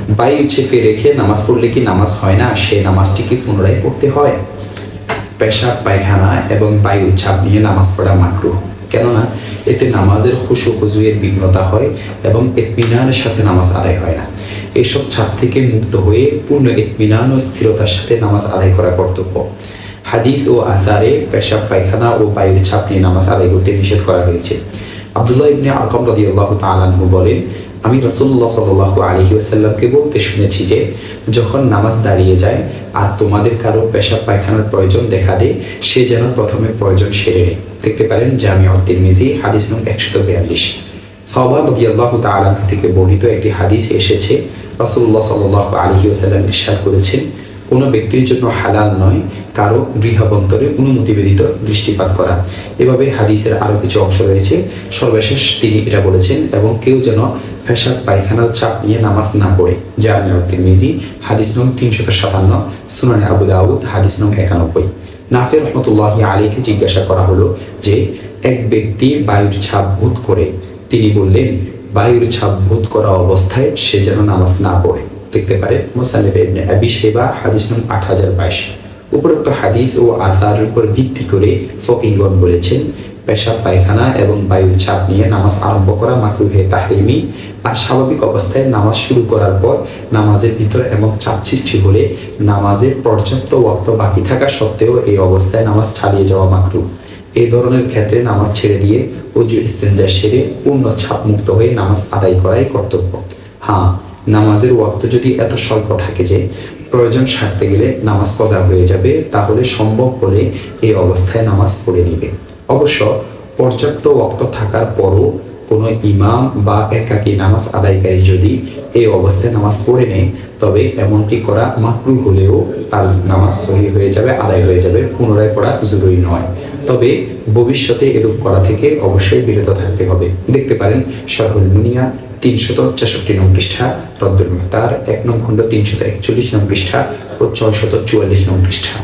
বায়ু চেপে রেখে নামাজ পড়লে কি নামাজ হয় না? সেই নামাজটি কি পুনরায় পড়তে হয়? পেশাব পায়খানা এবং বায়ুর চাপ নিয়ে নামাজ পড়া মাকরুহ, কেননা এতে নামাজের খুশু খুজুয়ের বিঘ্নতা হয় এবং ইতমিনানের সাথে নামাজ আদায় হয় না। এইসব চাপ থেকে মুক্ত হয়ে পূর্ণ ইতমিনান ও স্থিরতার সাথে নামাজ আদায় করা কর্তব্য। হাদিস ও আথারে পেশাব পায়খানা ও বায়ুর চাপ নিয়ে নামাজ আদায় করতে নিষেধ করা হয়েছে। আব্দুল্লাহ ইবনে আরকাম রাদিয়াল্লাহু তাআলা আনহু বলেন, আমি রাসূলুল্লাহ সাল্লাল্লাহু আলাইহি ওয়াসাল্লামকে বলতে শুনেছি যে, যখন নামাজ দাঁড়িয়ে যায় আর তোমাদের কারো পেশাব পায়খানার প্রয়োজন দেখা দেয়, সে যেন প্রথমে প্রয়োজন সেরে নেয়। দেখতে পারেন জামিউত তিরমিজি হাদিস নং 142। সাওবান রাদিয়াল্লাহু তাআলা আনহু থেকে বর্ণিত একটি হাদিসে এসেছে, রাসূলুল্লাহ সাল্লাল্লাহু আলাইহি ওয়াসাল্লাম ইরশাদ করেছেন, কোনো ব্যক্তির জন্য হালাল নয় কারো গৃহাভ্যন্তরে অনুমতি ব্যতীত দৃষ্টিপাত করা। এভাবে হাদিসের আরও কিছু অংশ রয়েছে। সর্বশেষ তিনি এটা বলেছেন, এবং কেউ যেন পেশাব পায়খানার চাপ নিয়ে নামাজ না পড়ে। জামিউত তিরমিজি হাদিস নং 357, সুনানে আবু দাউদ হাদিস নং 91। নাফি রাহমাতুল্লাহি আলাইহি জিজ্ঞাসা করা হলো যে, এক ব্যক্তি বায়ুর ছাপ বোধ করে। তিনি বললেন, বায়ুর ছাপ বোধ করা অবস্থায় সে যেন নামাজ না পড়ে। দেখতে পারেন মুসান্নিফ ইবনে আবি শাইবা হাদিস নং 8022। উপরোক্ত হাদিস ও আথারের উপর ভিত্তি করে ফকিহগণ বলেছেন, পেশাব পায়খানা এবং বায়ুর চাপ নিয়ে নামাজ আরম্ভ করা মাকরুহে তাহরিমি। আর স্বাভাবিক অবস্থায় নামাজ শুরু করার পর নামাজের ভিতর এমন চাপ সৃষ্টি হলে নামাজের পর্যাপ্ত ওয়াক্ত বাকি থাকা সত্ত্বেও এই অবস্থায় নামাজ চালিয়ে যাওয়া মাকরুহ। এই ধরনের ক্ষেত্রে নামাজ ছেড়ে দিয়ে ওযু ইস্তেনজা সেরে পূর্ণ ছাপ মুক্ত হয়ে নামাজ আদায় করাই কর্তব্য। হ্যাঁ, নামাজের ওয়াক্ত যদি এত স্বল্প থাকে যে প্রয়োজন সারতে গেলে নামাজ কজা হয়ে যাবে, তাহলে সম্ভব হলে এই অবস্থায় নামাজ পড়ে নিবে। অবশ্য পর্যাপ্ত ওয়াক্ত থাকার পরও কোনো ইমাম বা একাকী নামাজ আদায়কারী যদি এই অবস্থায় নামাজ পড়ে নেয়, তবে এমনটি করা মাকরুহ হলেও তার নামাজ সহি হয়ে যাবে, আদায় হয়ে যাবে, পুনরায় পড়া জরুরি নয়। তবে ভবিষ্যতে এরূপ করা থেকে অবশ্যই বিরত থাকতে হবে। দেখতে পারেন শারহুল মুনিয়া 364 নং পৃষ্ঠা, রদ্দুল মুহতার 1 নং খণ্ড 341 নং পৃষ্ঠা ও 644 নং পৃষ্ঠা।